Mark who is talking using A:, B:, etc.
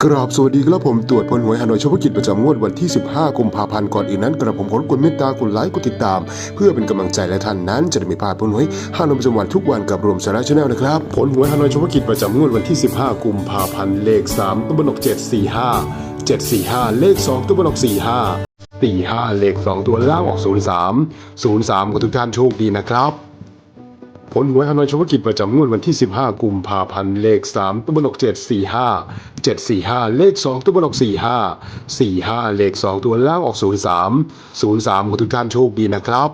A: กราบสวัสดีครับผมตรวจผลหวยฮานอยเฉพาะกิจประจำงวดวันที่15กุมภาพันธ์ก่อนอื่นนั้นกระผมขอกดเมตตากดไลค์กดติดตามเพื่อเป็นกำลังใจและท่านนั้นจะได้ไม่พลาดผลหวยฮานอยประจำวันทุกวันกับรวมสาระชาแนลนะครับผลหวยฮานอยเฉพาะกิจประจำงวดวันที่15กุมภาพันธ์เลข3ตัวบนก745 745เลข2ตัวบนก45 เลข2ตัวล่างออก03กับทุกท่านโชคดีนะครับผลหวยฮานอยเฉพาะกิจประจำงวดวันที่15กุมภาพันธ์เลข3ตัวบนก745 เลข2ตัวบนก45เลข2ตัวล่างออก03กับทุกท่านโชคดีนะครับ